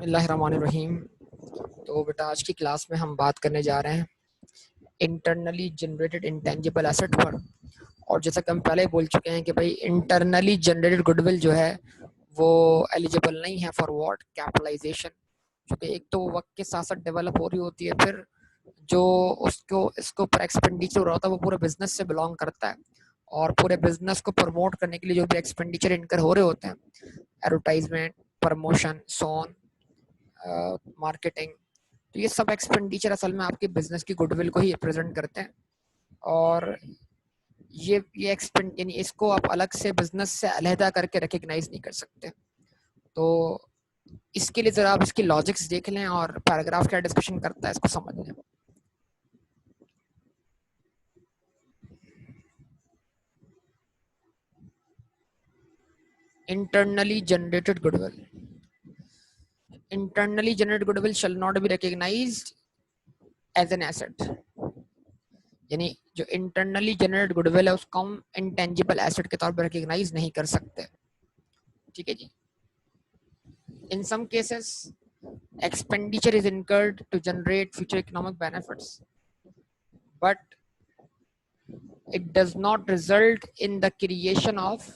बिस्मिल्लाहिर्रहमानिर्रहीम। तो बेटा आज की क्लास में हम बात करने जा रहे हैं इंटरनली जनरेटेड इंटेंजिबल एसेट पर। और जैसा कि हम पहले ही बोल चुके हैं कि भाई इंटरनली जनरेटेड गुडविल जो है वो एलिजिबल नहीं है फॉर व्हाट कैपिटलाइजेशन, क्योंकि एक तो वो वक्त के साथ साथ डेवलप हो रही होती है, फिर जो उसको इसको पर एक्सपेंडिचर हो रहा होता है वो पूरे बिजनेस से बिलोंग करता है। और पूरे बिजनेस को प्रमोट करने के लिए जो भी एक्सपेंडिचर इनकर हो रहे होते हैं, एडवर्टाइजमेंट, प्रमोशन, सोन, मार्केटिंग, तो ये सब एक्सपेंडिचर असल में आपके बिजनेस की गुडविल को ही रिप्रेजेंट करते हैं। और ये एक्सपेंड यानी इसको आप अलग से बिजनेस से अलहदा करके रिकग्नाइज नहीं कर सकते। तो इसके लिए जरा आप इसकी लॉजिक्स देख लें और पैराग्राफ क्या डिस्कशन करता है इसको समझ लें। internally generated goodwill internally generated goodwill shall not be recognized as an asset। यानी जो इंटरनली जनरेटेड गुडविल है उसको हम इंटेंजिबल एसेट के तौर पर रिकग्नाइज नहीं कर सकते। ठीक है जी। In some cases expenditure is incurred to generate future economic benefits, but it does not result in the creation of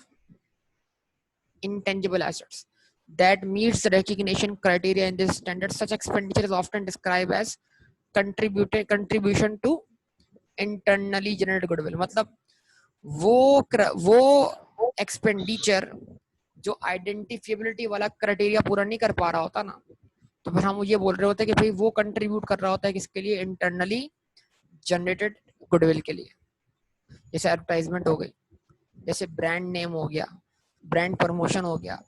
intangible assets that meets the recognition criteria in this standard. Such expenditure is often described as contribution to internally generated goodwill। मतलब वो expenditure जो आइडेंटिफिएबिलिटी वाला criteria पूरा नहीं कर पा रहा होता ना, तो फिर हम ये बोल रहे होते हैं कि भाई वो कंट्रीब्यूट कर रहा होता है किसके लिए, इंटरनली जनरेटेड गुडविल के लिए। जैसे एडवर्टाइजमेंट हो गई, जैसे ब्रांड नेम हो गया, ब्रांड प्रमोशन हो गया,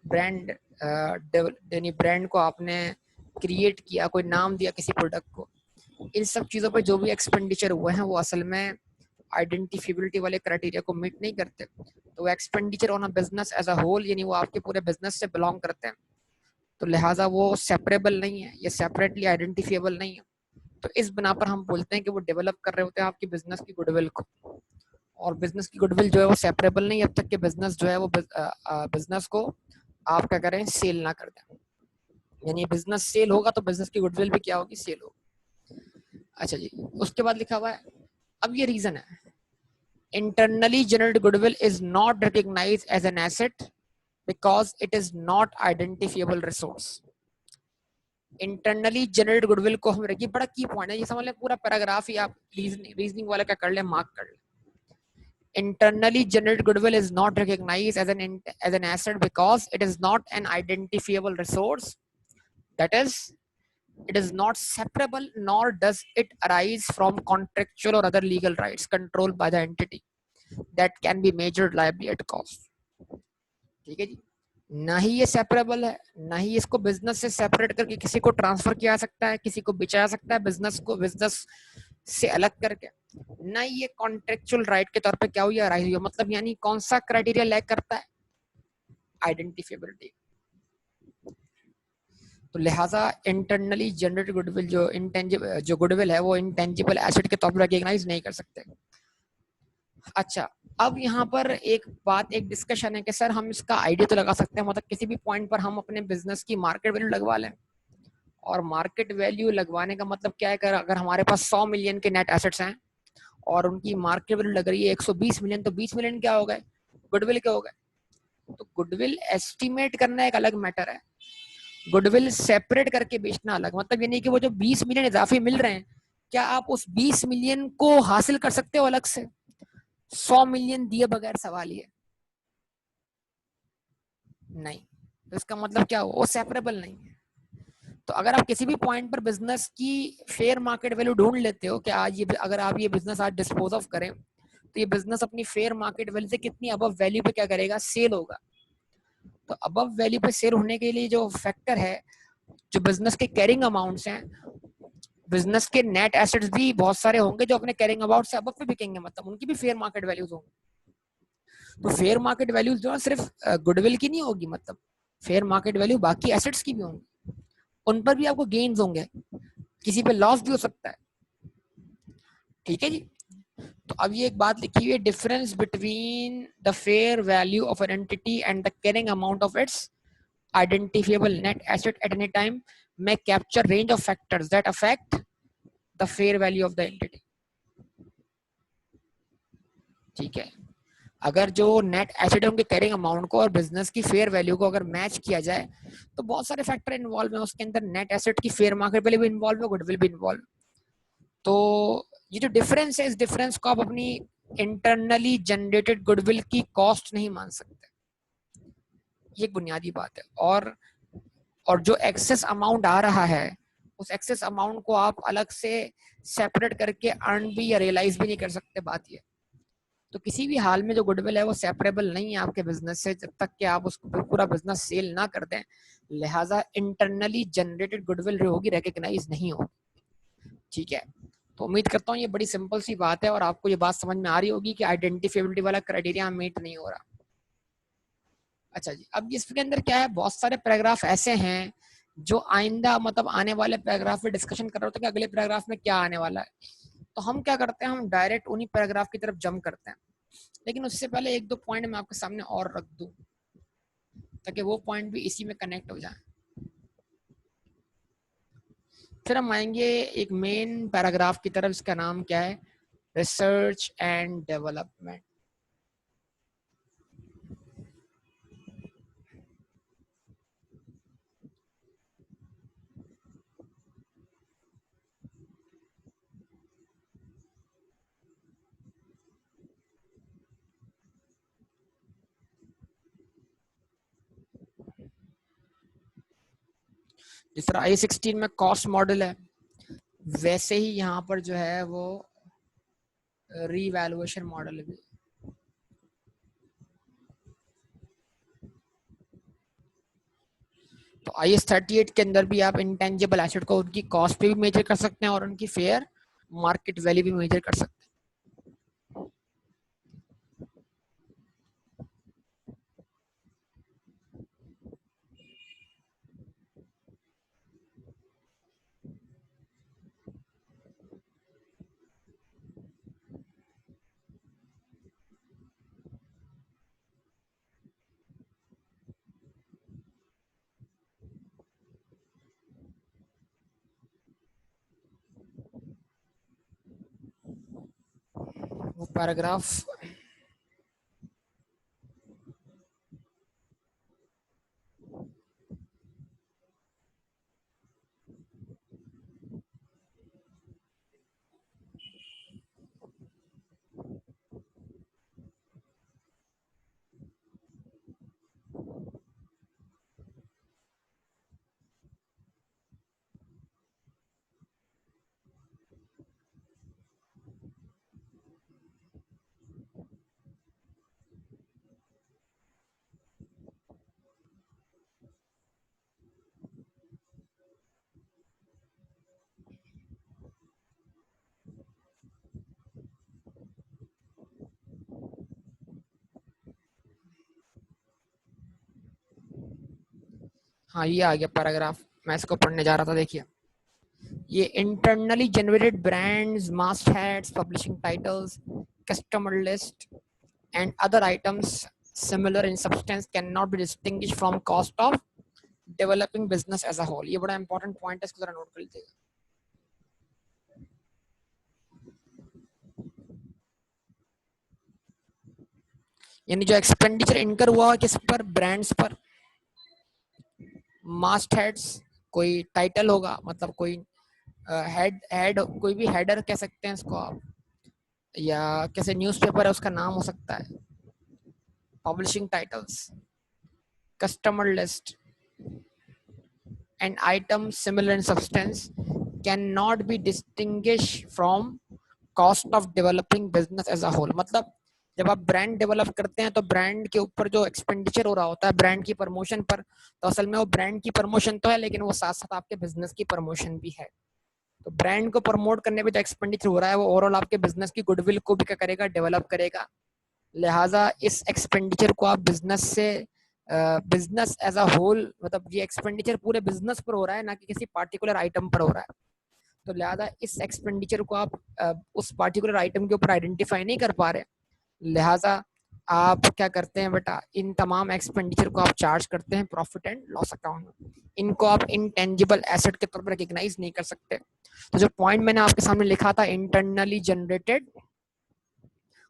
ब्रांड यानी ब्रांड को आपने क्रिएट किया, कोई नाम दिया किसी प्रोडक्ट को। इन सब चीज़ों पर जो भी एक्सपेंडिचर हुए हैं वो असल में आइडेंटिफिएबिलिटी वाले क्राइटेरिया को मीट नहीं करते। तो वो expenditure on a business as a whole यानी वो आपके पूरे बिजनेस से बिलोंग करते हैं, तो लिहाजा वो सेपरेबल नहीं है, ये सेपरेटली आइडेंटिफिएबल नहीं है। तो इस बिना पर हम बोलते हैं कि वो डेवलप कर रहे होते हैं आपकी बिजनेस की गुडविल को। और बिजनेस की गुडविल जो है वो सेपरेबल नहीं, अब तक के बिजनेस जो है वो बिजनेस को आप क्या करें, सेल ना कर दें। यानी बिजनेस सेल होगा तो बिजनेस की गुडविल भी क्या होगी, सेल होगी। अच्छा जी, उसके बाद लिखा हुआ है, अब ये रीजन है, internally generated goodwill is not recognized as an asset because it is not identifiable resource। Internally generated goodwill को हम रखिए, बड़ा की पॉइंट है ये, समझ लें पूरा पैराग्राफ ही आप रीजनिंग वाला क्या कर ले, मार्क कर ले। Internally generated goodwill is not recognised as an asset because it is not an identifiable resource, that is it is not separable nor does it arise from contractual or other legal rights controlled by the entity that can be measured liability at cost। ठीक है जी, ना ही ये separable है, ना ही इसको business से separate करके किसी को ट्रांसफर किया जा सकता है, किसी को बेचा जा सकता है बिजनेस को बिजनेस से अलग करके, ना ये कॉन्ट्रेक्चुअल राइट के तौर पे क्या हुआ, राइज हुआ। मतलब यानी कौन सा क्राइटेरिया लैक करता है, आइडेंटिफिएबिलिटी। तो लिहाजा इंटरनली जनरेटेड गुडविल जो इंटेंजिबल जो गुडविल है वो इंटेंजिबल एसेट के तौर पर रिकॉग्नाइज नहीं कर सकते। अच्छा, अब यहाँ पर एक बात, एक डिस्कशन है कि सर हम इसका आइडिया तो लगा सकते हैं, मतलब किसी भी पॉइंट पर हम अपने बिजनेस की मार्केट वैल्यू लगवा लें। और मार्केट वैल्यू लगवाने का मतलब क्या है, अगर हमारे पास 100 मिलियन के नेट एसेट्स हैं और उनकी मार्केट वैल्यू लग रही है 120 मिलियन, तो 20 मिलियन क्या हो गए, गुडविल के हो गए। तो गुडविल एस्टिमेट करना एक अलग मैटर है, गुडविल सेपरेट करके बेचना अलग। मतलब ये नहीं कि वो जो 20 मिलियन इजाफे मिल रहे हैं, क्या आप उस 20 मिलियन को हासिल कर सकते हो अलग से, 100 मिलियन दिए बगैर, सवाल ये नहीं। तो इसका मतलब क्या हो, वो सेपरेबल नहीं है। तो अगर आप किसी भी पॉइंट पर बिजनेस की फेयर मार्केट वैल्यू ढूंढ लेते हो कि आज ये, अगर आप ये बिजनेस आज डिस्पोज ऑफ करें तो ये बिजनेस अपनी फेयर मार्केट वैल्यू से कितनी अबव वैल्यू पे क्या करेगा, सेल होगा। तो अबव वैल्यू पे सेल होने के लिए जो फैक्टर है, जो बिजनेस के कैरिंग अमाउंट्स हैं, बिजनेस के नेट एसेट्स भी बहुत सारे होंगे जो अपने कैरिंग अमाउंट से अबव पे बिकेंगे, मतलब उनकी भी फेयर मार्केट वैल्यूज होंगी। तो फेयर मार्केट वैल्यूज जो है सिर्फ गुडविल की नहीं होगी, मतलब फेयर मार्केट वैल्यू बाकी एसेट्स की भी होंगी, उन पर भी आपको गेन्स होंगे, किसी पे लॉस भी हो सकता है। ठीक है जी। तो अब ये एक बात लिखी हुई है, difference between the fair value of an entity and the carrying amount of its identifiable net asset at any time may capture range of factors that affect the fair value of the entity. ठीक है, अगर जो net asset है उनके carrying amount को और business की fair value को अगर मैच किया जाए तो बहुत सारे फैक्टर इन्वॉल्व हैं उसके अंदर. नेट एसेट की फेयर मार्केट वैल्यू भी इन्वॉल्व है, गुडविल भी इन्वॉल्व. तो ये जो डिफरेंस है, इस डिफरेंस को आप अपनी इंटरनली जनरेटेड गुडविल की कॉस्ट नहीं मान सकते. ये एक बुनियादी बात है. और जो एक्सेस अमाउंट आ रहा है उस एक्सेस अमाउंट को आप अलग से सेपरेट करके अर्न भी या रियलाइज भी नहीं कर सकते. बात ये, तो किसी भी हाल में जो गुडविल है वो सेपरेबल नहीं है आपके बिजनेस से जब तक कि आप उसको पूरा बिजनेस सेल ना कर दें. लिहाजा इंटरनली जनरेटेड गुडविल होगी रिकग्नाइज नहीं होगी. ठीक है, तो उम्मीद करता हूँ ये बड़ी सिंपल सी बात है और आपको ये बात समझ में आ रही होगी कि आइडेंटिफिएबिलिटी वाला क्राइटेरिया मीट नहीं हो रहा. अच्छा जी, अब इसके अंदर क्या है, बहुत सारे पैराग्राफ ऐसे हैं जो आइंदा मतलब आने वाले पैराग्राफ में डिस्कशन कर रहे होते हैं कि अगले पैराग्राफ में क्या आने वाला है. तो हम क्या करते हैं, हम डायरेक्ट उन्हीं पैराग्राफ की तरफ जंप करते हैं. लेकिन उससे पहले एक दो पॉइंट मैं आपके सामने और रख दूं ताकि वो पॉइंट भी इसी में कनेक्ट हो जाए. फिर हम आएंगे एक मेन पैराग्राफ की तरफ. इसका नाम क्या है, रिसर्च एंड डेवलपमेंट. जिस तरह I16 में कॉस्ट मॉडल है वैसे ही यहाँ पर जो है वो रीवैल्यूएशन मॉडल भी. तो IS38 के अंदर भी आप इंटेंजिबल एसेट को उनकी कॉस्ट पे भी मेजर कर सकते हैं और उनकी फेयर मार्केट वैल्यू भी मेजर कर सकते हैं. वो पैराग्राफ हाँ ये आ गया पैराग्राफ, मैं इसको पढ़ने जा रहा था. देखिए ये internally generated brands, mastheads, publishing titles, customer list and other items similar in substance cannot be distinguished from cost of developing business as a whole. ये बड़ा important point है, इसको जरा नोट कर लीजिएगा. यानी जो एक्सपेंडिचर इनकर हुआ किस पर, ब्रांड्स पर. मास्ट हेड्स कोई टाइटल होगा, मतलब कोई हेड कोई भी हेडर कह सकते हैं इसको आप, या कैसे न्यूज़पेपर है उसका नाम हो सकता है. Publishing titles, customer list and items similar in substance cannot be distinguished from cost of developing business as a whole. मतलब जब आप ब्रांड डेवलप करते हैं तो ब्रांड के ऊपर जो एक्सपेंडिचर हो रहा होता है ब्रांड की प्रमोशन पर, तो असल में वो ब्रांड की प्रमोशन तो है लेकिन वो साथ साथ आपके बिजनेस की प्रमोशन भी है. तो ब्रांड को प्रमोट करने पे जो एक्सपेंडिचर हो रहा है वो ओवरऑल आपके बिजनेस की गुडविल को भी क्या करेगा, डेवलप करेगा. लिहाजा इस एक्सपेंडिचर को आप बिजनेस से बिजनेस एज अ होल, मतलब ये एक्सपेंडिचर पूरे बिजनेस पर हो रहा है ना कि किसी पार्टिकुलर आइटम पर हो रहा है. तो लिहाजा इस एक्सपेंडिचर को आप उस पार्टिकुलर आइटम के ऊपर आइडेंटिफाई नहीं कर पा रहे. लिहाजा आप क्या करते हैं बेटा, इन तमाम एक्सपेंडिचर को आप चार्ज करते हैं प्रॉफिट एंड लॉस अकाउंट में। इनको आप इंटेंजिबल एसेट के तौर पर रिकॉग्नाइज नहीं कर सकते। तो जो पॉइंट मैंने आपके सामने लिखा था, internally generated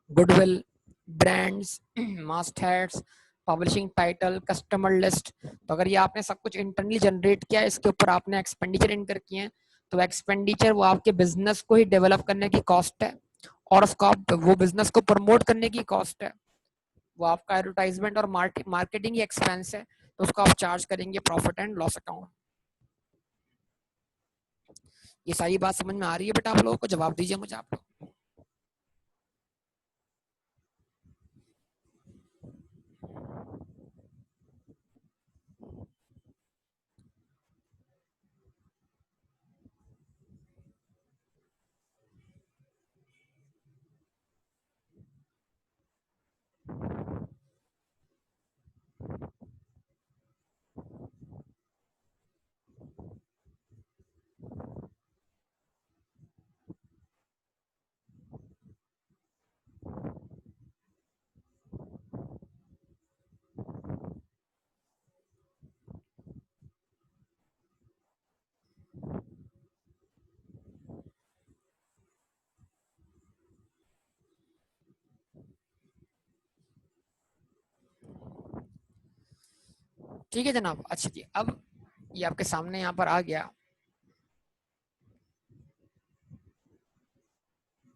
goodwill, brands, mastheads, publishing title, customer list, तो अगर ये आपने सब कुछ इंटरनली जनरेट किया, इसके ऊपर आपने एक्सपेंडिचर इनकर किए हैं, तो एक्सपेंडिचर वो आपके बिजनेस को ही डेवलप करने की कॉस्ट है, और उसको आप वो बिजनेस को प्रमोट करने की कॉस्ट है, वो आपका एडवर्टाइजमेंट और मार्केटिंग ही एक्सपेंस है, तो उसको आप चार्ज करेंगे प्रॉफिट एंड लॉस अकाउंट। ये सारी बात समझ में आ रही है बेटा आप लोगों को? जवाब दीजिए मुझे आप लोग। ठीक है जनाब। अच्छा जी, अब ये आपके सामने यहाँ पर आ गया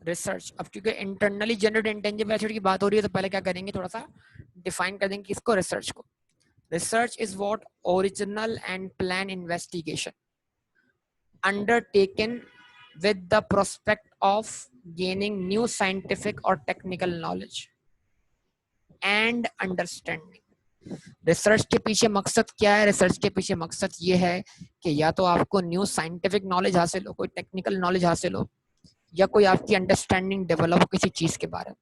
रिसर्च। अब क्योंकि इंटरनली जनरेटेड इंटेंजिबल एसेट की बात हो रही है, तो पहले क्या करेंगे, थोड़ा सा डिफाइन कर देंगे किसको, रिसर्च को। Research is what original and plan investigation undertaken with the prospect of gaining new scientific or technical knowledge and understanding। Research के पीछे मकसद क्या है? रिसर्च के पीछे मकसद ये है कि या तो आपको न्यू साइंटिफिक नॉलेज हासिल हो, कोई टेक्निकल नॉलेज हासिल हो, या कोई आपकी अंडरस्टैंडिंग डेवलप हो किसी चीज के बारे में।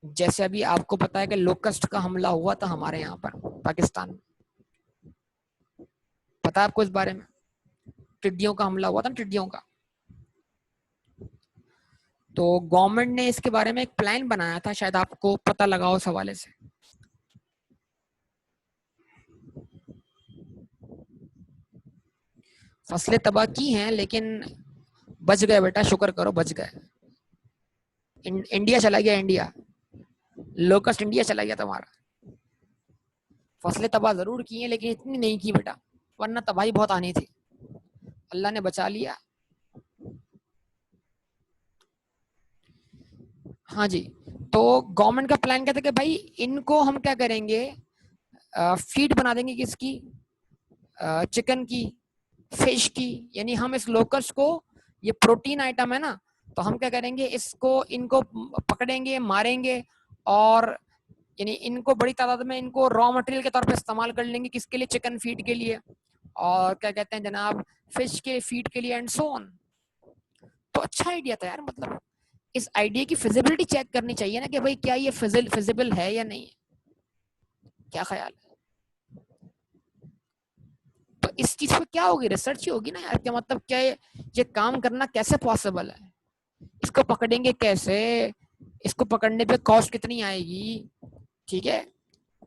जैसे अभी आपको पता है कि लोकस्ट का हमला हुआ था हमारे यहाँ पर पाकिस्तान में, पता है आपको इस बारे में? टिड्डियों का हमला हुआ था, टिड्डियों का। तो गवर्नमेंट ने इसके बारे में एक प्लान बनाया था, शायद आपको पता लगा उस हवाले से। फसलें तबाह की हैं, लेकिन बच गए बेटा, शुक्र करो बच गए। इंडिया चला गया, इंडिया, लोकस्ट इंडिया चला गया तुम्हारा। फसलें तबाह जरूर की हैं, लेकिन इतनी नहीं की बेटा, वरना तबाही बहुत आनी थी। अल्लाह ने बचा लिया। हाँ जी। तो गवर्नमेंट का प्लान क्या था कि भाई इनको हम क्या करेंगे, फीड बना देंगे किसकी, चिकन की, फिश की। यानी हम इस लोकस्ट को, ये प्रोटीन आइटम है ना, तो हम क्या करेंगे, इसको इनको पकड़ेंगे, मारेंगे, और यानी इनको बड़ी तादाद में इनको रॉ मटेरियल के तौर पे इस्तेमाल कर लेंगे, किसके लिए, चिकन फीड के लिए, और क्या कहते हैं जनाब, फिश के फीड के लिए, एंड सो ऑन। तो अच्छा आइडिया था यार, मतलब इस आइडिया की फिजिबिलिटी चेक करनी चाहिए ना, कि भाई क्या ये फिजिबल है या नहीं, क्या ख्याल है? तो इस चीज पे क्या होगी, रिसर्च ही होगी ना यार, क्या मतलब क्या ये काम करना कैसे पॉसिबल है, इसको पकड़ेंगे कैसे, इसको पकड़ने पे कॉस्ट कितनी आएगी, ठीक है,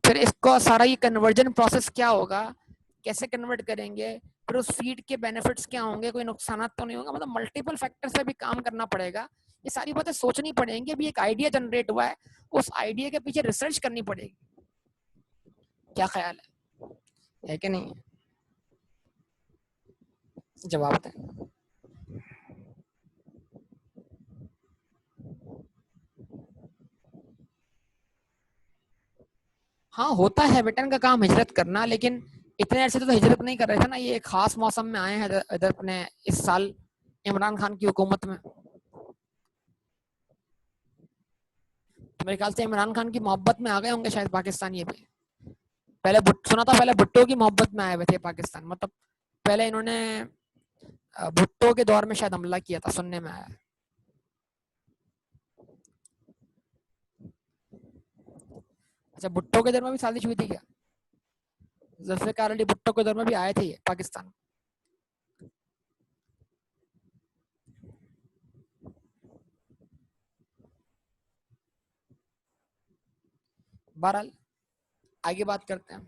फिर इसको सारा ये कन्वर्जन प्रोसेस क्या होगा, कैसे कन्वर्ट करेंगे, फिर उस फीड के बेनिफिट्स क्या होंगे, कोई नुकसान तो नहीं होगा, मतलब मल्टीपल फैक्टर्स पे भी काम करना पड़ेगा। ये सारी बातें सोचनी पड़ेंगी। अभी एक आइडिया जनरेट हुआ है, उस आइडिया के पीछे रिसर्च करनी पड़ेगी। क्या ख्याल है कि नहीं? जवाब दें। हाँ, होता है बेटन का काम हिजरत करना, लेकिन इतने अरसे तो हिजरत नहीं कर रहे थे ना, ये एक खास मौसम में आए हैं इधर अपने इस साल इमरान खान की हुकूमत में। तो मेरे ख्याल से इमरान खान की मोहब्बत में आ गए होंगे शायद पाकिस्तान। ये भी पहले सुना था, पहले भुट्टो की मोहब्बत में आए हुए थे पाकिस्तान, मतलब पहले इन्होंने भुट्टो के दौर में शायद हमला किया था, सुनने में आया। अच्छा, भुट्टो के दौर में भी साजिश हुई थी क्या? जुल्फिकार अली भुट्टो के दौर में भी आए थे ये पाकिस्तान। बहरहाल आगे बात करते हैं।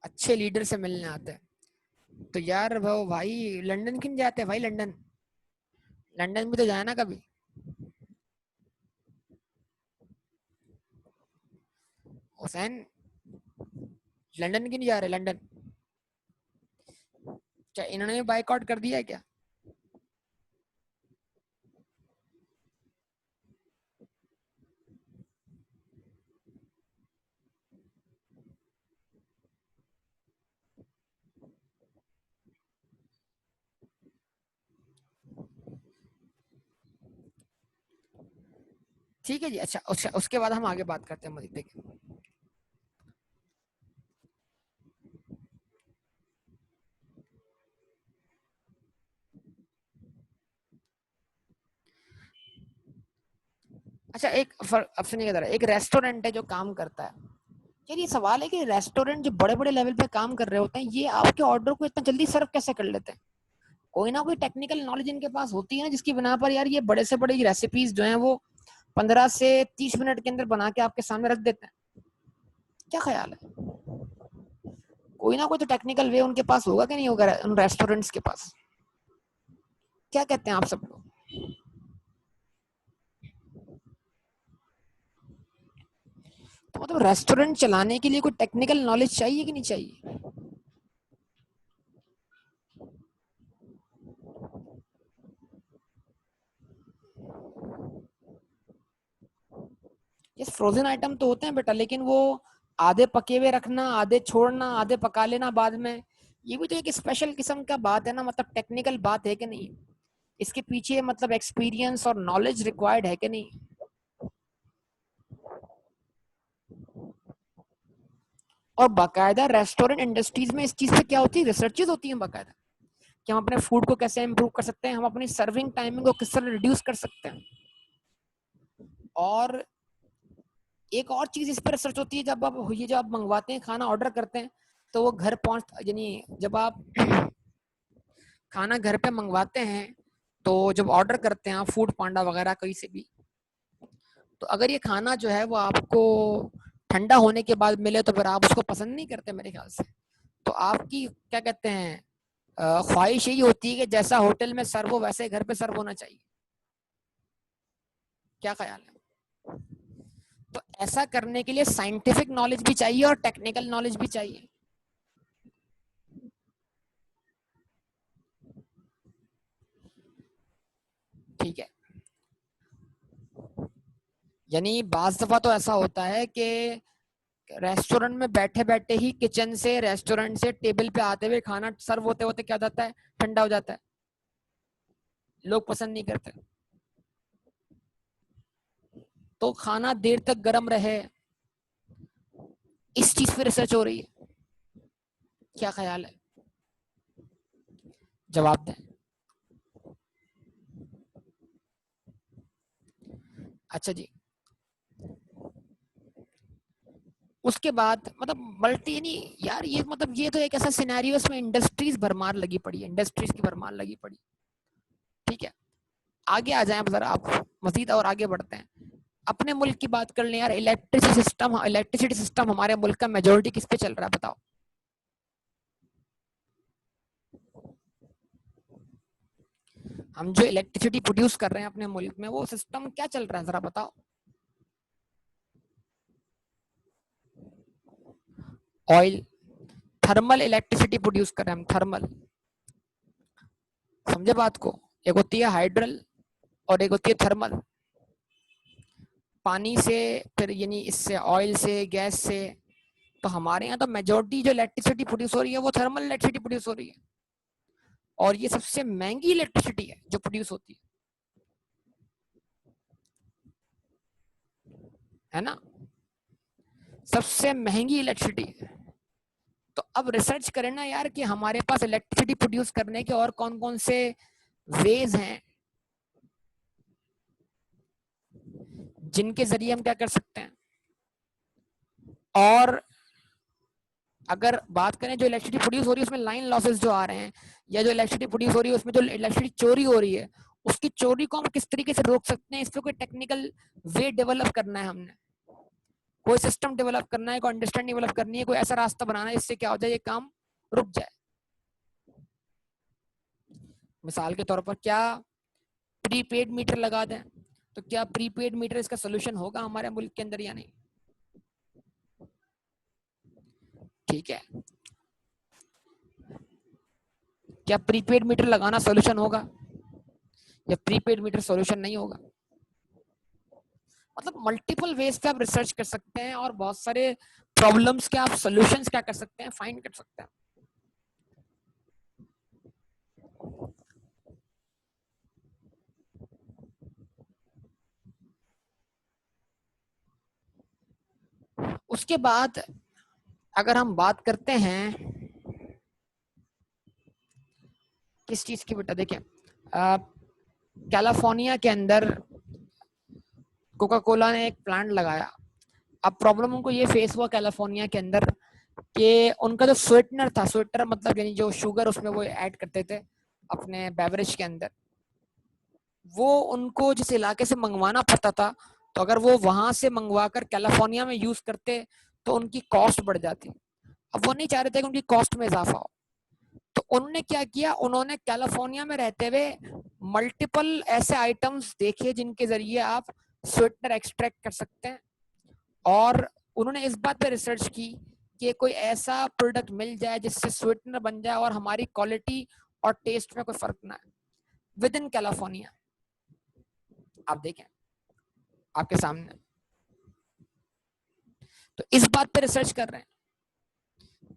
अच्छे लीडर से मिलने आते हैं तो यार वो भाई लंदन क्यों नहीं जाते हैं भाई? लंदन, लंदन भी तो जाए ना कभी। हुसैन, लंदन क्यों नहीं जा रहे? लंदन क्या इन्होंने बाइकआउट कर दिया है क्या? ठीक है जी। अच्छा, उसके बाद हम आगे बात करते हैं मजीद। देखिए, अच्छा एक अब सुनिए जरा, एक रेस्टोरेंट है जो काम करता है। यार ये सवाल है कि रेस्टोरेंट जो बड़े बड़े लेवल पे काम कर रहे होते हैं, ये आपके ऑर्डर को इतना जल्दी सर्व कैसे कर लेते हैं? कोई ना कोई टेक्निकल नॉलेज इनके पास होती है ना, जिसकी बिना पर यार ये बड़े से बड़ी रेसिपीज जो हैं वो 15 से 30 मिनट के अंदर बना के आपके सामने रख देते हैं। क्या ख्याल है? कोई ना कोई तो टेक्निकल वे उनके पास होगा कि नहीं होगा उन रेस्टोरेंट्स के पास? क्या कहते हैं आप सब लोग? तो मतलब रेस्टोरेंट चलाने के लिए कोई टेक्निकल नॉलेज चाहिए कि नहीं चाहिए? ये फ्रोजन आइटम तो होते हैं बेटा, लेकिन वो आधे पके हुए रखना, आधे छोड़ना, आधे पका लेना बाद में, ये भी तो एक स्पेशल किस्म का बात है ना, मतलब टेक्निकल बात है कि नहीं? इसके पीछे मतलब एक्सपीरियंस और नॉलेज रिक्वायर्ड है कि नहीं? और बाकायदा रेस्टोरेंट इंडस्ट्रीज में इस चीज पे क्या होती है, रिसर्चेज होती हैं बाकायदा, कि हम अपने फूड को कैसे इंप्रूव कर सकते हैं, हम अपनी सर्विंग टाइमिंग को किस तरह रिड्यूस कर सकते हैं। और एक और चीज इस पर रिसर्च होती है, जब आप ये जो आप मंगवाते हैं, खाना ऑर्डर करते हैं, तो वो घर पहुंच, यानी जब आप खाना घर पे मंगवाते हैं, तो जब ऑर्डर करते हैं आप फूड पांडा वगैरह कहीं से भी, तो अगर ये खाना जो है वो आपको ठंडा होने के बाद मिले तो फिर आप उसको पसंद नहीं करते मेरे ख्याल से। तो आपकी क्या कहते हैं, ख्वाहिश यही होती है कि जैसा होटल में सर्व हो वैसे घर पे सर्व होना चाहिए। क्या ख्याल है? तो ऐसा करने के लिए साइंटिफिक नॉलेज भी चाहिए और टेक्निकल नॉलेज भी चाहिए। ठीक है। यानी बाज दफा तो ऐसा होता है कि रेस्टोरेंट में बैठे बैठे ही किचन से, रेस्टोरेंट से टेबल पे आते हुए खाना सर्व होते होते क्या जाता है, ठंडा हो जाता है। लोग पसंद नहीं करते। तो खाना देर तक गर्म रहे, इस चीज पे रिसर्च हो रही है। क्या ख्याल है? जवाब दें। अच्छा जी। उसके बाद मतलब मल्टी नहीं यार, ये मतलब ये तो एक ऐसा सिनेरियो, इसमें इंडस्ट्रीज भरमार लगी पड़ी है, इंडस्ट्रीज की भरमार लगी पड़ी। ठीक है, आगे आ जाए जरा आप, मजीद और आगे बढ़ते हैं। अपने मुल्क की बात कर लें यार, इलेक्ट्रिसिटी सिस्टम हमारे मुल्क का मेजोरिटी किस पे चल रहा है बताओ? हम जो इलेक्ट्रिसिटी प्रोड्यूस कर रहे हैं अपने मुल्क में, वो सिस्टम क्या चल रहा है जरा बताओ? ऑयल, थर्मल इलेक्ट्रिसिटी प्रोड्यूस कर रहे हैं हम, थर्मल। समझे बात को? एक होती है हाइड्रल और एक होती है थर्मल। पानी से, फिर यानी इससे ऑयल से, गैस से। तो हमारे यहाँ तो मेजोरिटी जो इलेक्ट्रिसिटी प्रोड्यूस हो रही है वो थर्मल इलेक्ट्रिसिटी प्रोड्यूस हो रही है। और ये सबसे महंगी इलेक्ट्रिसिटी है जो प्रोड्यूस होती है ना? सबसे महंगी इलेक्ट्रिसिटी है। तो अब रिसर्च करें ना यार कि हमारे पास इलेक्ट्रिसिटी प्रोड्यूस करने के और कौन कौन से वेज हैं, जिनके जरिए हम क्या कर सकते हैं। और अगर बात करें जो इलेक्ट्रिसिटी प्रोड्यूस हो रही है उसमें लाइन लॉसेस जो आ रहे हैं, या जो इलेक्ट्रिसिटी प्रोड्यूस हो रही है उसमें जो इलेक्ट्रिसिटी चोरी हो रही है, उसकी चोरी को हम किस तरीके से रोक सकते हैं, इस पर कोई टेक्निकल वे डेवलप करना है, हमने कोई सिस्टम डेवलप करना है, कोई अंडरस्टैंडिंग डेवलप करनी है, कोई ऐसा रास्ता बनाना है जिससे क्या हो जाए ये काम रुक जाए। मिसाल के तौर पर क्या प्रीपेड मीटर लगा दें, तो क्या प्रीपेड मीटर इसका सोल्यूशन होगा हमारे मुल्क के अंदर या नहीं? ठीक है, क्या प्रीपेड मीटर लगाना सोल्यूशन होगा, या प्रीपेड मीटर सोल्यूशन नहीं होगा? मतलब मल्टीपल वेज पे आप रिसर्च कर सकते हैं और बहुत सारे प्रॉब्लम्स के आप सोल्यूशंस क्या कर सकते हैं, फाइंड कर सकते हैं। उसके बाद अगर हम बात करते हैं किस चीज की, बेटा देखिए कैलिफोर्निया के अंदर कोका कोला ने एक प्लांट लगाया। अब प्रॉब्लम उनको ये फेस हुआ कैलिफोर्निया के अंदर कि उनका जो स्वीटनर था, स्वीटनर मतलब यानी जो शुगर उसमें वो ऐड करते थे अपने बेवरेज के अंदर, वो उनको जिस इलाके से मंगवाना पड़ता था, तो अगर वो वहां से मंगवा कर कैलिफोर्निया में यूज करते तो उनकी कॉस्ट बढ़ जाती। अब वो नहीं चाह रहे थे कि उनकी कॉस्ट में इजाफा हो, तो उन्होंने क्या किया, उन्होंने कैलिफोर्निया में रहते हुए मल्टीपल ऐसे आइटम्स देखे जिनके जरिए आप स्वीटनर एक्सट्रैक्ट कर सकते हैं, और उन्होंने इस बात पे रिसर्च की कि कोई ऐसा प्रोडक्ट मिल जाए जिससे स्वीटनर बन जाए और हमारी क्वालिटी और टेस्ट में कोई फर्क ना है विद इन कैलिफोर्निया। आप देखें आपके सामने, तो इस बात पे रिसर्च कर रहे हैं,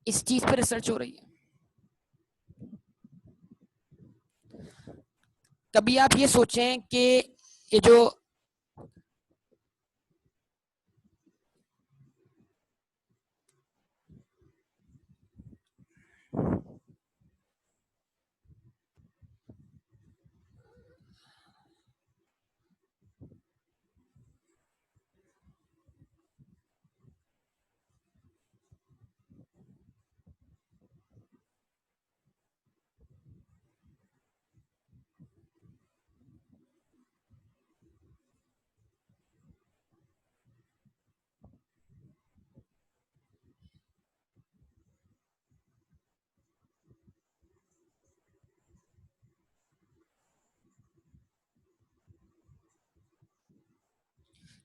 इस चीज पे रिसर्च हो रही है। कभी आप ये सोचें कि ये जो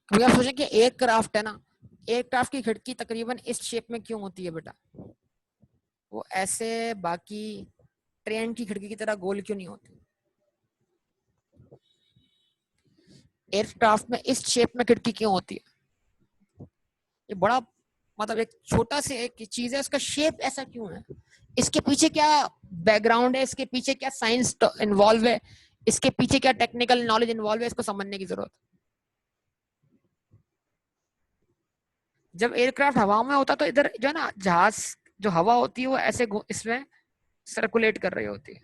कभी आप सोचें कि एयरक्राफ्ट है ना, एयरक्राफ्ट की खिड़की तकरीबन इस शेप में क्यों होती है बेटा? वो ऐसे बाकी ट्रेन की खिड़की की तरह गोल क्यों नहीं होती? एयरक्राफ्ट में इस शेप में खिड़की क्यों होती है? ये बड़ा मतलब एक छोटा से एक चीज है, उसका शेप ऐसा क्यों है? इसके पीछे क्या बैकग्राउंड है, इसके पीछे क्या साइंस इन्वॉल्व है, इसके पीछे क्या टेक्निकल नॉलेज इन्वॉल्व है, इसको समझने की जरूरत। जब एयरक्राफ्ट हवा में होता तो इधर जो है ना जहाज, जो हवा होती है वो ऐसे इसमें सर्कुलेट कर रही होती है,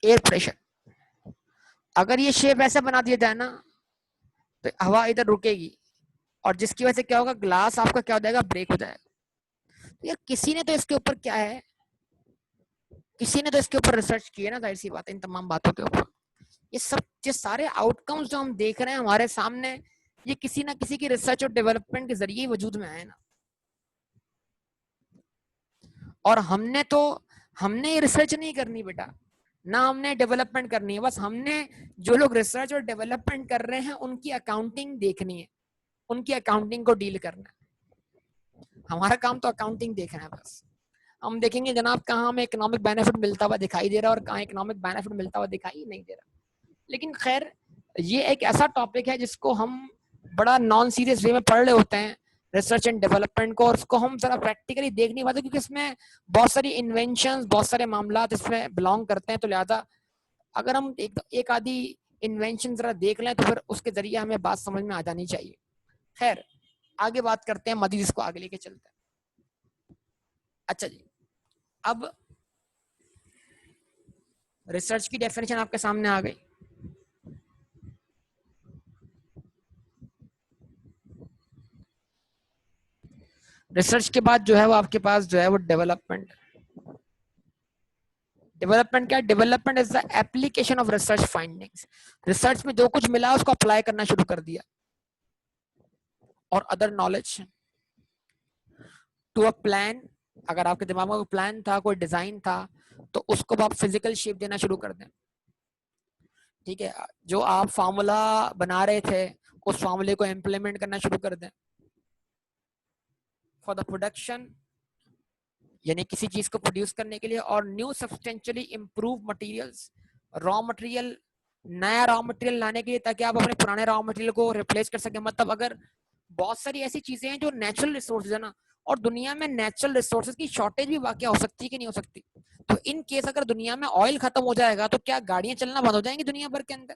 एयर प्रेशर। अगर ये शेप ऐसा बना दिया जाए ना, तो हवा इधर रुकेगी, और जिसकी वजह से क्या होगा, ग्लास आपका क्या हो जाएगा, ब्रेक हो जाएगा। तो यार किसी ने तो इसके ऊपर क्या है, किसी ने तो इसके ऊपर रिसर्च की है ना, जाहिर सी बात है इन तमाम बातों के ऊपर। ये सब ये सारे आउटकम्स जो हम देख रहे हैं हमारे सामने, ये किसी ना किसी की रिसर्च और डेवलपमेंट के जरिए वजूद में आए ना। और हमने ये रिसर्च नहीं करनी बेटा, ना हमने डेवलपमेंट करनी है, बस हमने जो लोग रिसर्च और डेवलपमेंट कर रहे हैं उनकी अकाउंटिंग देखनी है, उनकी अकाउंटिंग को डील करना है। हमारा काम तो अकाउंटिंग देखना है बस। हम देखेंगे जनाब कहाँ हमें इकोनॉमिक बेनिफिट मिलता हुआ दिखाई दे रहा है और कहाँ इकोनॉमिक बेनिफिट मिलता हुआ दिखाई नहीं दे रहा। लेकिन खैर ये एक ऐसा टॉपिक है जिसको हम बड़ा नॉन सीरियस वे में पढ़ रहे होते हैं, रिसर्च एंड डेवलपमेंट को, और उसको हम जरा प्रैक्टिकली देख नहीं पाते क्योंकि इसमें बहुत सारी इन्वेंशन, बहुत सारे मामला इसमें बिलोंग करते हैं। तो लिहाजा अगर हम एक आधी इन्वेंशन जरा देख लें तो फिर उसके जरिए हमें बात समझ में आ जानी चाहिए। खैर आगे बात करते हैं, मजीद इसको आगे लेके चलते हैं। अच्छा जी, अब रिसर्च की डेफिनेशन आपके सामने आ गई। रिसर्च के बाद जो है वो आपके पास जो है वो डेवलपमेंट। डेवलपमेंट क्या है? Development is the application of research findings. Research में जो कुछ मिला उसको अप्लाई करना शुरू कर दिया। और other knowledge to a plan, अगर आपके दिमाग में कोई प्लान था, कोई डिजाइन था, तो उसको आप फिजिकल शेप देना शुरू कर दें। ठीक है, जो आप फार्मूला बना रहे थे उस फार्मूले को इम्प्लीमेंट करना शुरू कर दें फॉर द प्रोडक्शन, यानी किसी चीज को प्रोड्यूस करने के लिए। और new substantially improve materials, raw material, नया रॉ मटेरियल लाने के लिए ताकि आप अपने पुराने रॉ मटेरियल को रिप्लेस कर सकें। मतलब अगर बहुत सारी ऐसी चीजें हैं जो नेचुरल रिसोर्सेज है ना, और दुनिया में नेचुरल रिसोर्सेज की शॉर्टेज भी वाकई हो सकती है कि नहीं हो सकती। तो इन केस अगर दुनिया में ऑयल खत्म हो जाएगा तो क्या गाड़ियां चलना बंद हो जाएंगी दुनिया भर के अंदर?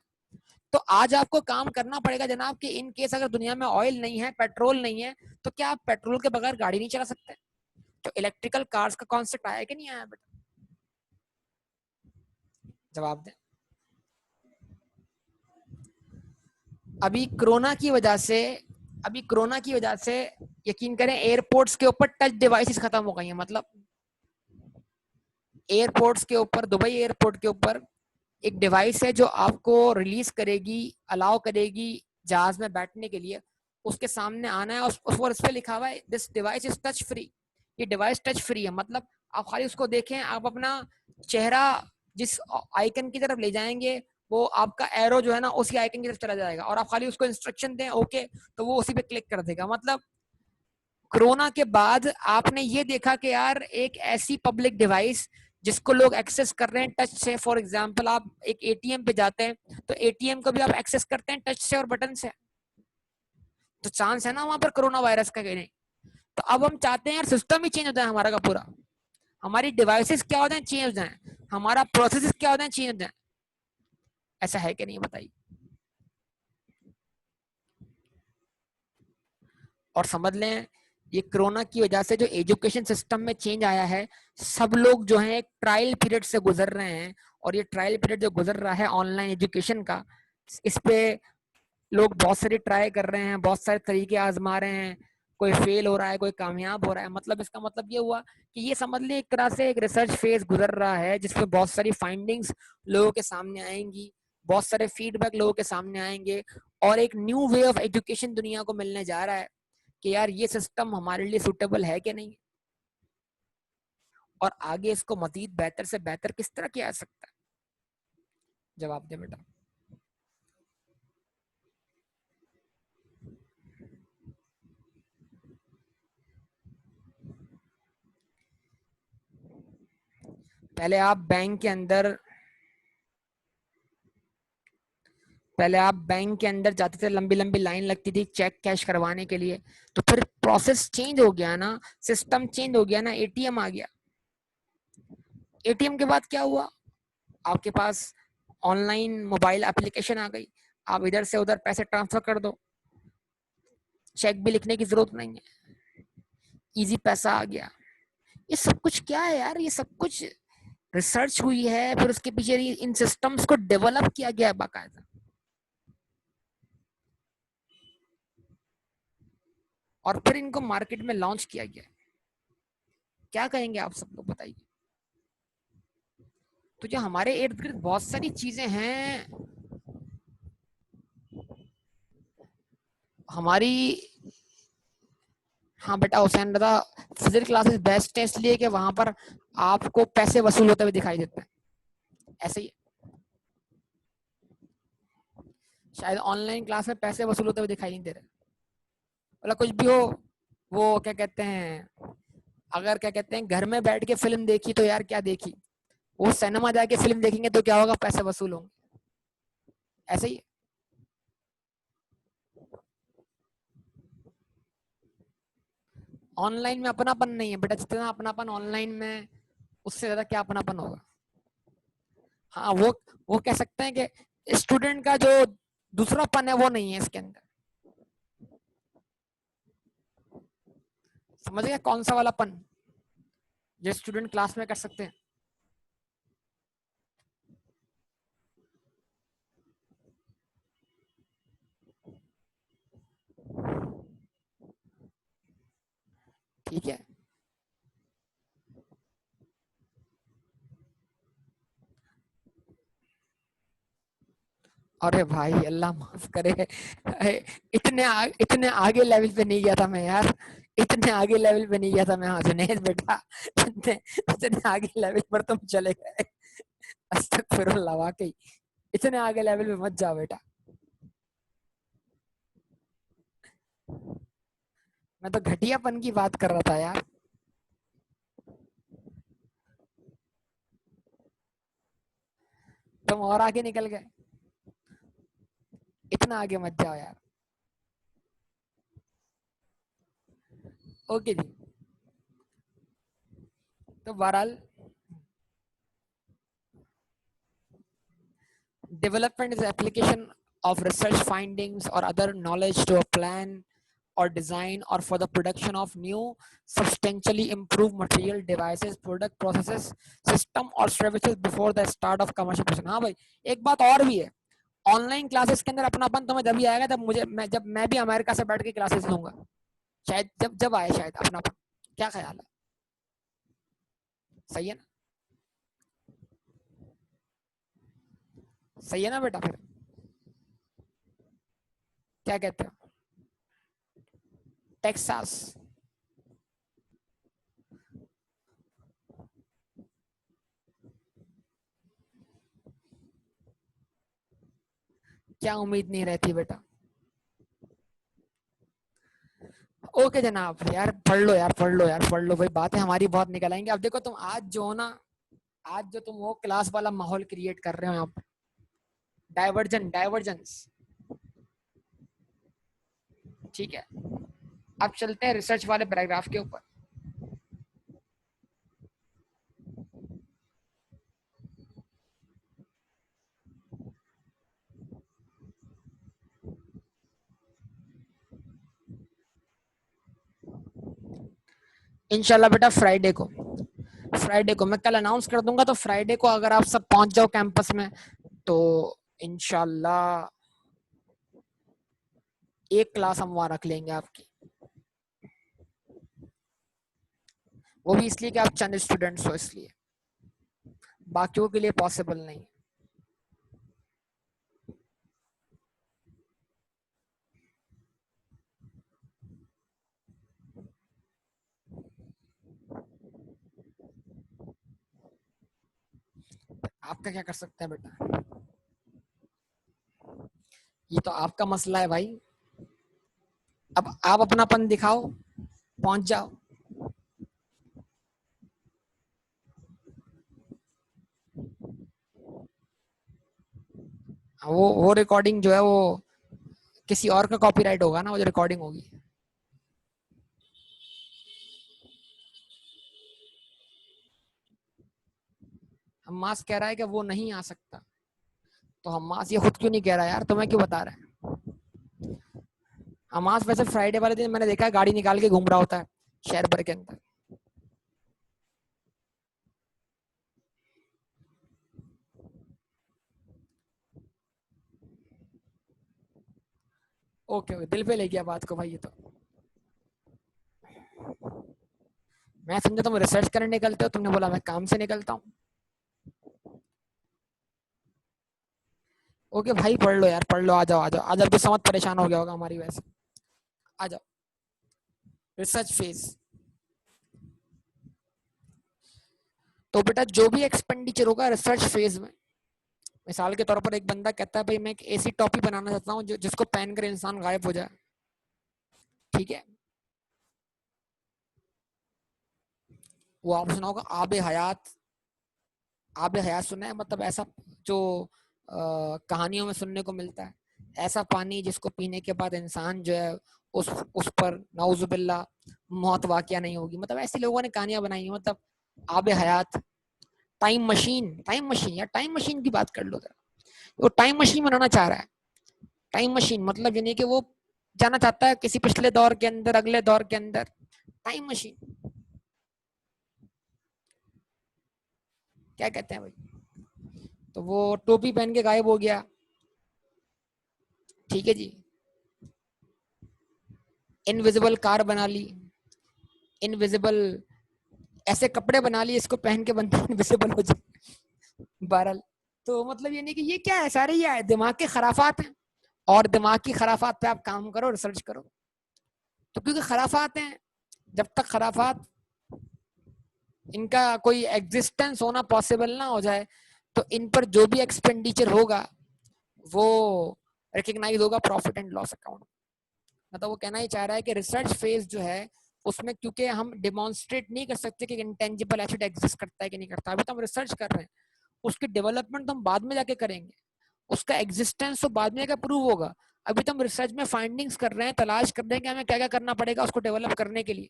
तो आज आपको काम करना पड़ेगा जनाब कि इन केस अगर दुनिया में ऑयल नहीं है, पेट्रोल नहीं है, तो क्या आप पेट्रोल के बगैर गाड़ी नहीं चला सकते? तो इलेक्ट्रिकल कार्स का कॉन्सेप्ट आया कि नहीं आया बेटा? जवाब दें। अभी कोरोना की वजह से, अभी कोरोना की वजह से यकीन करें एयरपोर्ट्स के ऊपर टच डिवाइसेस खत्म हो गई हैं। मतलब एयरपोर्ट्स के ऊपर, दुबई एयरपोर्ट के ऊपर एक डिवाइस है जो आपको रिलीज करेगी, अलाउ करेगी जहाज में बैठने के लिए। उसके सामने आना है, उस पर इस पे लिखा हुआ है this device is touch free. ये डिवाइस टच फ्री है, मतलब आप खाली उसको देखें, आप अपना चेहरा जिस आइकन की तरफ ले जाएंगे वो आपका एरो जो है ना उसी आइकन की तरफ चला जाएगा, और आप खाली उसको इंस्ट्रक्शन दें ओके, तो वो उसी पे क्लिक कर देगा। मतलब कोरोना के बाद आपने ये देखा कि यार एक ऐसी पब्लिक डिवाइस जिसको लोग एक्सेस कर रहे हैं टच से, फॉर एग्जांपल आप एक एटीएम पे जाते हैं तो एटीएम को भी आप एक्सेस करते हैं टच से और बटन से, तो चांस है ना वहां पर कोरोना वायरस का नहीं। तो अब हम चाहते हैं यार सिस्टम ही चेंज हो जाए हमारा का पूरा, हमारी डिवाइसेस क्या हो जाए चेंज हो जाए, हमारा प्रोसेस क्या हो जाए चेंज हो जाए। ऐसा है कि नहीं बताइए? और समझ लें ये कोरोना की वजह से जो एजुकेशन सिस्टम में चेंज आया है, सब लोग जो है एक ट्रायल पीरियड से गुजर रहे हैं, और ये ट्रायल पीरियड जो गुजर रहा है ऑनलाइन एजुकेशन का, इस पे लोग बहुत सारी ट्राई कर रहे हैं, बहुत सारे तरीके आजमा रहे हैं, कोई फेल हो रहा है, कोई कामयाब हो रहा है। मतलब इसका मतलब ये हुआ कि ये समझ लें एक तरह से एक रिसर्च फेज गुजर रहा है जिसमें बहुत सारी फाइंडिंग्स लोगों के सामने आएंगी, बहुत सारे फीडबैक लोगों के सामने आएंगे, और एक न्यू वे ऑफ एजुकेशन दुनिया को मिलने जा रहा है कि यार ये सिस्टम हमारे लिए सुटेबल है कि नहीं, और आगे इसको मजीद बेहतर से बेहतर किस तरह किया जा सकता है। जवाब दे बेटा। पहले आप बैंक के अंदर पहले आप बैंक के अंदर जाते थे, लंबी लंबी लाइन लगती थी चेक कैश करवाने के लिए, तो फिर प्रोसेस चेंज हो गया ना, सिस्टम चेंज हो गया ना, एटीएम आ गया। एटीएम के बाद क्या हुआ? आपके पास ऑनलाइन मोबाइल एप्लीकेशन आ गई, आप इधर से उधर पैसे ट्रांसफर कर दो, चेक भी लिखने की जरूरत नहीं है, इजी पैसा आ गया। ये सब कुछ क्या है यार? ये सब कुछ रिसर्च हुई है, फिर उसके पीछे इन सिस्टम्स को डेवलप किया गया है बाकायदा, और फिर इनको मार्केट में लॉन्च किया गया है। क्या कहेंगे आप सब लोग बताइए? तो जो हमारे इर्द गिर्द बहुत सारी चीजें हैं हमारी। हाँ बेटा हुसैन रजा, फिजिक्स क्लासेस बेस्ट है इसलिए कि वहां पर आपको पैसे वसूल होते हुए दिखाई देते हैं, ऐसे ही शायद ऑनलाइन क्लास में पैसे वसूल होते हुए दिखाई नहीं दे रहे। मतलब कुछ भी हो, वो क्या कहते हैं, अगर क्या कहते हैं घर में बैठ के फिल्म देखी तो यार क्या देखी, वो सिनेमा जाके फिल्म देखेंगे तो क्या होगा, पैसे वसूल होंगे, ऐसे ही। ऑनलाइन में अपनापन नहीं है बेटा, जितना अपनापन ऑनलाइन में उससे ज्यादा क्या अपनापन होगा। हाँ वो कह सकते हैं कि स्टूडेंट का जो दूसरापन है वो नहीं है इसके अंदर। समझ गया कौन सा वालापन जो स्टूडेंट क्लास में कर सकते हैं? ठीक अरे भाई अल्लाह माफ करे, इतने आगे लेवल पे नहीं गया था मैं यार, इतने आगे लेवल पे नहीं गया था मैं। हाँ जुनेद बेटा, इतने इतने आगे लेवल पर तुम चले गए, अस्तगफिरुल्लाह, वाकई इतने आगे लेवल पे मत जाओ बेटा। मैं तो घटियापन की बात कर रहा था यार। तुम और आगे निकल गए, इतना आगे मत जाओ यार। ओके जी। तो बहरहाल, development is the application of research findings or other knowledge to a plan or design or for the production of new substantially improved material devices product processes system or services before the start of commercial production। हाँ भाई, एक बात और भी है, online classes के अंदर अपनापन तुम्हें जब भी आएगा जब जब मैं भी अमेरिका से बैठ के क्लासेस लूंगा, शायद जब जब आए शायद अपनापन। क्या ख्याल है? सही है ना? सही है ना बेटा? फिर क्या कहते हो? टेक्सास। क्या उम्मीद नहीं रहती बेटा? ओके जनाब, यार पढ़ लो यार, पढ़ लो यार, पढ़ लो भाई, बातें हमारी बहुत निकल आएंगी। अब देखो तुम आज जो हो ना, आज जो तुम वो क्लास वाला माहौल क्रिएट कर रहे हो यहाँ पर, डाइवर्जेंस। ठीक है, अब चलते हैं रिसर्च वाले पैराग्राफ के ऊपर। इंशाल्लाह बेटा फ्राइडे को मैं कल अनाउंस कर दूंगा, तो फ्राइडे को अगर आप सब पहुंच जाओ कैंपस में तो इंशाल्लाह एक क्लास हम वहां रख लेंगे आपकी। वो भी इसलिए कि आप चंद स्टूडेंट्स हो इसलिए, बाकियों के लिए पॉसिबल नहीं। आपका क्या कर सकते हैं बेटा? ये तो आपका मसला है भाई। अब आप अपनापन दिखाओ, पहुंच जाओ। वो रिकॉर्डिंग जो है वो किसी और का कॉपीराइट होगा ना, वो जो रिकॉर्डिंग होगी। हम्मास कह रहा है कि वो नहीं आ सकता, तो हम्मास ये खुद क्यों नहीं कह रहा यार, तुम्हें क्यों बता रहा है? हमास वैसे फ्राइडे वाले दिन मैंने देखा है गाड़ी निकाल के घूम रहा होता है शहर भर के अंदर। ओके ओके, दिल पे ले गया बात को भाई ये तो। मैं समझा तुम रिसर्च करने निकलते हो, तुमने बोला मैं काम से निकलता हूँ। ओके भाई, पढ़ लो यार, पढ़ लो, आ जाओ आ जाओ आ जाओ, तो समझ परेशान हो गया होगा हमारी वजह से। आ जाओ। Research phase. तो बेटा जो भी एक्सपेंडिचर होगा रिसर्च फेज में, मिसाल के तौर पर एक बंदा कहता है भाई मैं एक ऐसी टॉपी बनाना चाहता हूँ जिसको पहनकर इंसान गायब हो जाए। ठीक है, वो आप सुना होगा आबे हयात। आबे हयात सुना है? मतलब ऐसा जो कहानियों में सुनने को मिलता है, ऐसा पानी जिसको पीने के बाद इंसान जो है उस पर नाउजुबिल्ला मौत वाकया नहीं होगी। मतलब ऐसे लोगों ने कहानियां बनाई हैं, मतलब आबे हयात। टाइम मशीन या टाइम मशीन की बात कर लो जरा। वो टाइम मशीन बनाना चाह रहा है। टाइम मशीन मतलब यानी कि वो जाना चाहता है किसी पिछले दौर के अंदर, अगले दौर के अंदर। टाइम मशीन क्या कहते हैं भाई? तो वो टोपी पहन के गायब हो गया। ठीक है जी, इनविजिबल कार बना ली, इनविजिबल ऐसे कपड़े बना लिए इसको पहन के बंदा इनविजिबल हो जाए। बहरहाल तो मतलब ये नहीं कि ये क्या है, सारे ये दिमाग के खराफात हैं, और दिमाग की खराफात पे आप काम करो, रिसर्च करो। तो क्योंकि खराफात हैं, जब तक खराफात इनका कोई एग्जिस्टेंस होना पॉसिबल ना हो जाए, तो इन पर जो भी एक्सपेंडिचर होगा वो रिकग्नाइज होगा प्रॉफिट एंड लॉस अकाउंट। मतलब वो कहना ही चाह रहा है कि रिसर्च फेज जो है उसमें, क्योंकि हम डिमॉन्स्ट्रेट नहीं कर सकते कि इंटेंजिबल एसेट एग्जिस्ट करता है कि नहीं करता, अभी तो हम रिसर्च कर रहे हैं, उसकी डेवलपमेंट तो हम बाद में जाके करेंगे, उसका एग्जिस्टेंस तो बाद में जाकर प्रूव होगा। अभी तो हम रिसर्च में फाइंडिंग्स कर रहे हैं, तलाश कर रहे हैं कि हमें क्या क्या करना पड़ेगा उसको डेवलप करने के लिए।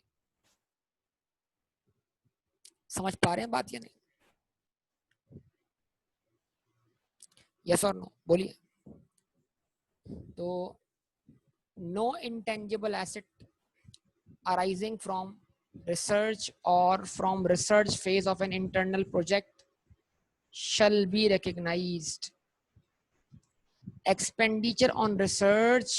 समझ पा रहे हैं बात या नहीं? यस और नो बोलिए। तो no intangible asset arising from research or from research phase of an internal project shall be recognized. Expenditure on research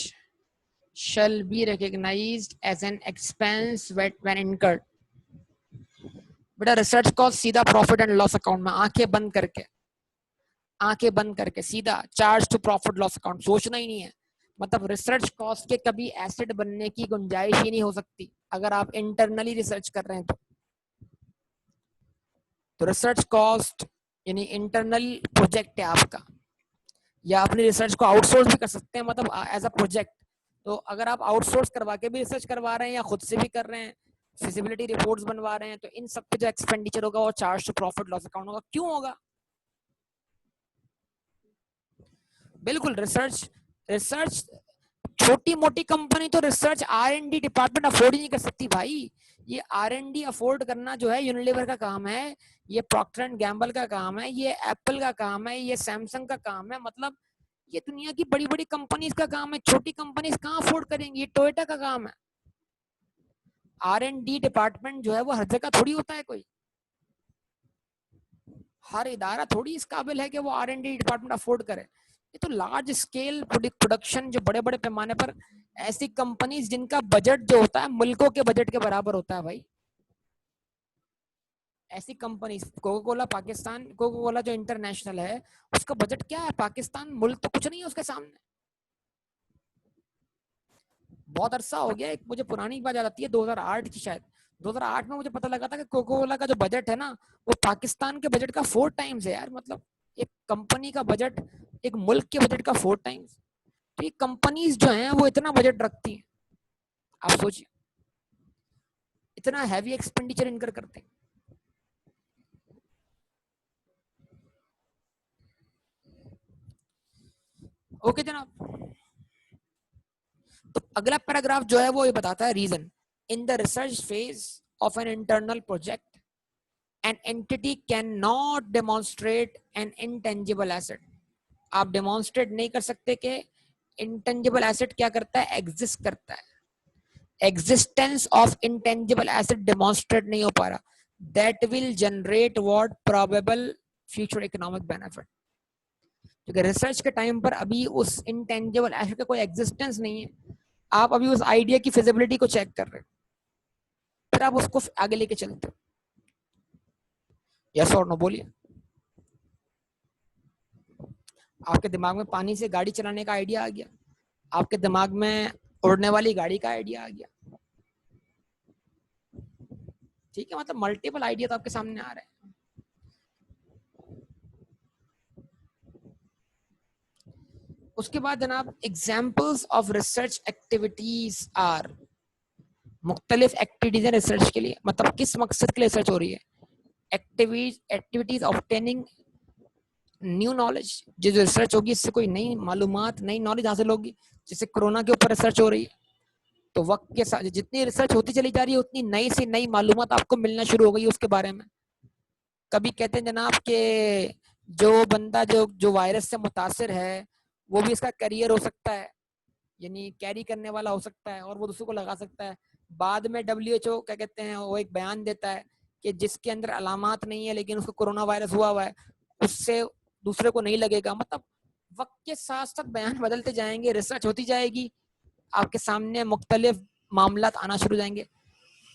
shall be recognized as an expense when incurred. बेटा रिसर्च कॉस्ट सीधा profit and loss account में आंखें बंद करके सीधा charge to profit loss account, सोचना ही नहीं है। मतलब रिसर्च कॉस्ट के कभी एसेट बनने की गुंजाइश ही नहीं हो सकती अगर आप इंटरनली रिसर्च कर रहे हैं तो रिसर्च कॉस्ट यानी इंटरनल प्रोजेक्ट है आपका, या अपनी रिसर्च को आउटसोर्स भी कर सकते हैं, मतलब एज अ प्रोजेक्ट। तो अगर आप आउटसोर्स करवा के भी रिसर्च करवा रहे हैं या खुद से भी कर रहे हैं, फिजिबिलिटी रिपोर्ट्स बनवा रहे हैं, तो इन सब पे जो एक्सपेंडिचर होगा वो charge to profit loss account होगा। क्यों होगा? बिल्कुल। रिसर्च रिसर्च छोटी मोटी कंपनी तो रिसर्च R&D डिपार्टमेंट अफोर्ड ही नहीं कर सकती भाई। ये R&D अफोर्ड करना जो है यूनिलीवर का काम है, ये प्रॉक्टर एंड गैम्बल का काम है, ये एप्पल का काम है, ये सैमसंग का काम है, मतलब ये दुनिया की बड़ी बड़ी कंपनीज का काम है। छोटी कंपनीज कहाँ अफोर्ड करेंगी? ये टोयोटा का काम है। R&D डिपार्टमेंट जो है वो हर जगह थोड़ी होता है, कोई हर इदारा थोड़ी इस काबिल है कि वो R&D डिपार्टमेंट अफोर्ड करे। ये तो लार्ज स्केल प्रोडक्शन, जो बड़े बड़े पैमाने पर ऐसी कंपनीज जिनका बजट जो होता है मुल्कों के बजट के बराबर होता है भाई, ऐसी companies. Coca Cola Pakistan, Coca Cola जो इंटरनेशनल है उसका बजट क्या है? पाकिस्तान मुल्क तो कुछ नहीं है उसके सामने। बहुत अरसा हो गया, एक मुझे पुरानी बात याद आती है 2008 की शायद। 2008 में मुझे पता लगा था कि कोका कोला का जो बजट है ना वो पाकिस्तान के बजट का 4 टाइम्स है यार। मतलब एक कंपनी का बजट एक मुल्क के बजट का 4 टाइम्स। तो ये कंपनीज जो हैं वो इतना बजट रखती हैं, आप सोचिए इतना हैवी एक्सपेंडिचर इनकर करते हैं। ओके जनाब। तो अगला पैराग्राफ जो है वो ये बताता है reason in the research phase of an internal project an entity can not demonstrate an intangible asset. आप डेमोन्स्ट्रेट नहीं कर सकते कि इंटेंजिबल एसेट क्या करता है? एग्जिस्ट करता है। Existence of intangible asset demonstrate नहीं हो पा रहा, that will generate what probable future economic benefit. क्योंकि रिसर्च के टाइम पर अभी उस इंटेंजिबल एसेट का कोई एग्जिस्टेंस नहीं है, आप अभी उस आइडिया की फिजिबिलिटी को चेक कर रहे हो, फिर आप उसको आगे लेके चलते हो। यस और नो बोलिए। आपके दिमाग में पानी से गाड़ी चलाने का आइडिया आ गया, आपके दिमाग में उड़ने वाली गाड़ी का आइडिया आ गया, ठीक है? मतलब मल्टीपल आइडिया तो आपके सामने आ रहे हैं। उसके बाद जनाब examples of research activities are, मुख्तलिफ एक्टिविटीज है रिसर्च के लिए, मतलब किस मकसद के लिए रिसर्च हो रही है? एक्टिविटीज ऑब्टेनिंग न्यू नॉलेज, जो रिसर्च होगी इससे कोई नई मालूमात, नई नॉलेज हासिल होगी। जैसे कोरोना के ऊपर रिसर्च हो रही है, तो वक्त के साथ जितनी रिसर्च होती चली जा रही है उतनी नई से नई मालूमात आपको मिलना शुरू हो गई उसके बारे में। कभी कहते हैं जनाब के जो बंदा जो जो वायरस से मुतासिर है वो भी इसका करियर हो सकता है, यानी कैरी करने वाला हो सकता है और वो दूसरों को लगा सकता है। बाद में WHO क्या कहते हैं, वो एक बयान देता है कि जिसके अंदर अलामात नहीं है लेकिन उसको कोरोना वायरस हुआ है उससे दूसरे को नहीं लगेगा। मतलब वक्त के साथ साथ बयान बदलते जाएंगे, रिसर्च होती जाएगी, आपके सामने मुख्तलिफ मामला आना शुरू हो जाएंगे।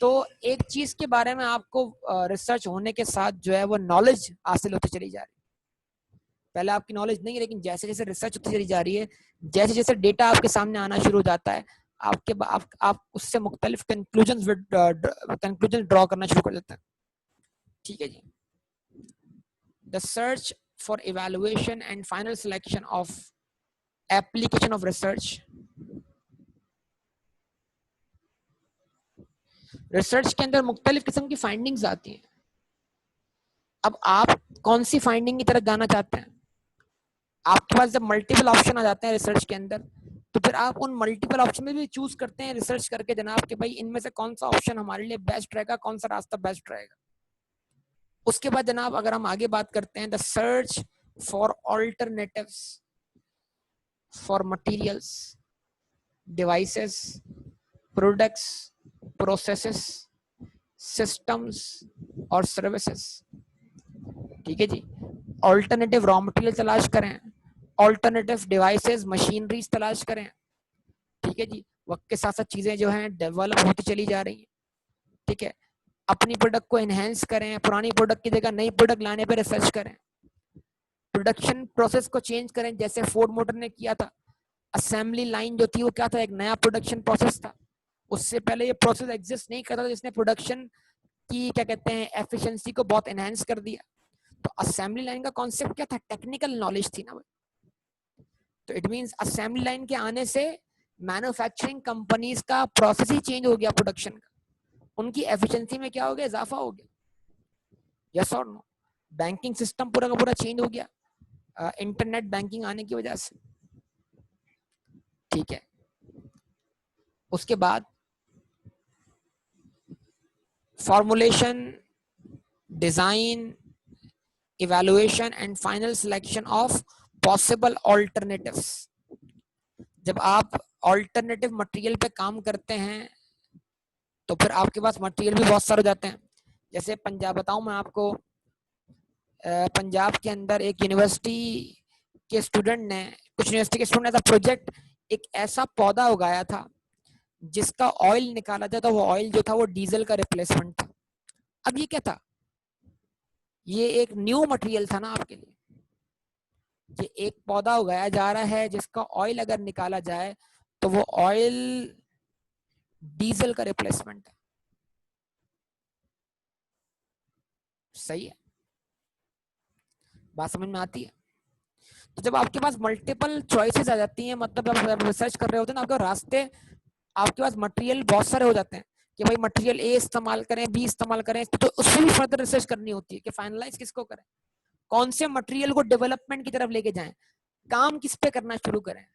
तो एक चीज के बारे में आपको रिसर्च होने के साथ जो है वो नॉलेज हासिल होती चली जा रही है। पहले आपकी नॉलेज नहीं है, लेकिन जैसे जैसे रिसर्च होती चली जा रही है, जैसे जैसे डेटा आपके सामने आना शुरू हो जाता है, आप उससे मुख्तलिफ कंक्लूजन ड्रॉ करना शुरू कर देते हैं। ठीक है जी। The search for evaluation and final selection of application of research. Research के अंदर मुख्तलिफ किस्म की फाइंडिंग्स आती हैं। अब आप कौन सी फाइंडिंग की तरफ जाना चाहते हैं? आपके पास जब मल्टीपल ऑप्शन आ जाते हैं रिसर्च के अंदर, तो फिर आप उन मल्टीपल ऑप्शन में भी चूज करते हैं रिसर्च करके जनाब कि भाई इनमें से कौन सा ऑप्शन हमारे लिए बेस्ट रहेगा, कौन सा रास्ता बेस्ट रहेगा। उसके बाद जनाब अगर हम आगे बात करते हैं, the search for alternatives for materials, devices, products, processes, systems और सर्विसेज। ठीक है जी। ऑल्टरनेटिव रॉ मटेरियल तलाश करें, ऑल्टरनेटिव डिवाइसेस, मशीनरीज तलाश करें। ठीक है जी। वक्त के साथ साथ चीजें जो हैं डेवलप होती चली जा रही हैं। ठीक है। अपनी प्रोडक्ट को एनहेंस करें, पुरानी प्रोडक्ट की जगह नई प्रोडक्ट लाने पर रिसर्च करें, प्रोडक्शन प्रोसेस को चेंज करें, जैसे फोर्ड मोटर ने किया था। असेंबली लाइन जो थी वो क्या था, एक नया प्रोडक्शन प्रोसेस था। उससे पहले ये प्रोसेस एग्जिस्ट नहीं करता था, जिसने प्रोडक्शन की क्या कहते हैं एफिशिएंसी को बहुत एनहेंस कर दिया। तो असेंबली लाइन का कॉन्सेप्ट क्या था, टेक्निकल नॉलेज थी ना। तो इट मींस असेंबली लाइन के आने से मैन्युफैक्चरिंग कंपनीज का प्रोसेस ही चेंज हो गया, प्रोडक्शन का, उनकी एफिशिएंसी में क्या हो गया, इजाफा हो गया। यस और नो? बैंकिंग सिस्टम पूरा का पूरा चेंज हो गया इंटरनेट बैंकिंग आने की वजह से। ठीक है। उसके बाद formulation, design, evaluation and final selection of possible alternatives. जब आप ऑल्टरनेटिव मटेरियल पे काम करते हैं तो फिर आपके पास मटेरियल भी बहुत सारे हो जाते हैं। जैसे पंजाब बताऊं मैं आपको, पंजाब के अंदर एक यूनिवर्सिटी के स्टूडेंट ने, कुछ यूनिवर्सिटी के स्टूडेंट ने प्रोजेक्ट एक ऐसा पौधा उगाया था जिसका ऑयल निकाला जाता, वो ऑयल जो था वो डीजल का रिप्लेसमेंट था। अब ये क्या था, ये एक न्यू मटेरियल था ना आपके लिए। ये एक पौधा उगाया जा रहा है जिसका ऑयल अगर निकाला जाए तो वो ऑयल डीजल का रिप्लेसमेंट है। सही है, बात समझ में आती है? तो जब आपके पास मल्टीपल चॉइसेस आ जाती हैं, मतलब आप रिसर्च कर रहे होते हैं ना, आपके रास्ते, आपके पास मटेरियल बहुत सारे हो जाते हैं कि भाई मटेरियल ए इस्तेमाल करें, बी इस्तेमाल करें, तो उससे भी फर्दर रिसर्च करनी होती है कि फाइनलाइज किसको करें, कौन से मटेरियल को डेवलपमेंट की तरफ लेके जाएं, काम किस पे करना शुरू करें।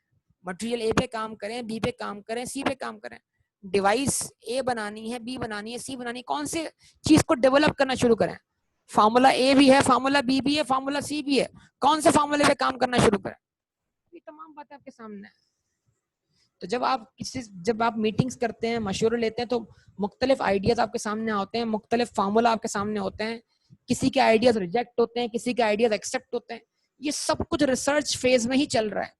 मटेरियल ए पे काम करें, बी पे काम करें, सी पे काम करें। डिवाइस ए बनानी है, बी बनानी है, सी बनानी है, कौन से चीज को डेवलप करना शुरू करें। फार्मूला ए भी है, फार्मूला बी भी है, फार्मूला सी भी है, कौन से फार्मूले पे काम करना शुरू करें। ये तमाम बातें आपके सामने है। तो जब आप मीटिंग्स करते हैं, मशवरे लेते हैं, तो मुख्तलिफ आइडियाज आपके सामने होते हैं, मुख्तलिफ फार्मूला आपके सामने होते हैं, किसी के आइडियाज रिजेक्ट होते हैं, किसी के आइडियाज एक्सेप्ट होते हैं। ये सब कुछ रिसर्च फेज में ही चल रहा है।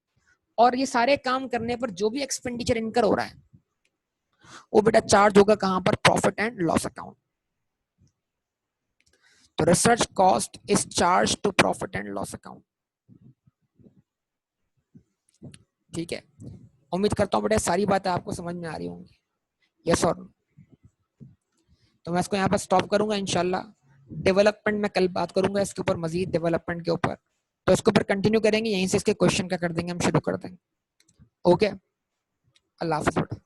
और ये सारे काम करने पर जो भी एक्सपेंडिचर इनकर हो रहा है वो बेटा चार्ज होगा कहां पर, प्रॉफिट एंड लॉस अकाउंट। तो research cost is charge to profit and loss account. ठीक है, उम्मीद करता हूँ बेटा सारी बातें आपको समझ में आ रही होंगी। यस और नो? तो मैं इसको यहाँ पर स्टॉप करूंगा इंशाल्लाह। डेवलपमेंट में कल बात करूंगा इसके ऊपर, मजीद डेवलपमेंट के ऊपर, तो इसके ऊपर कंटिन्यू करेंगे, यहीं से इसके क्वेश्चन का कर देंगे, हम शुरू कर देंगे। ओके, अल्लाह हाफिज़ बेटा।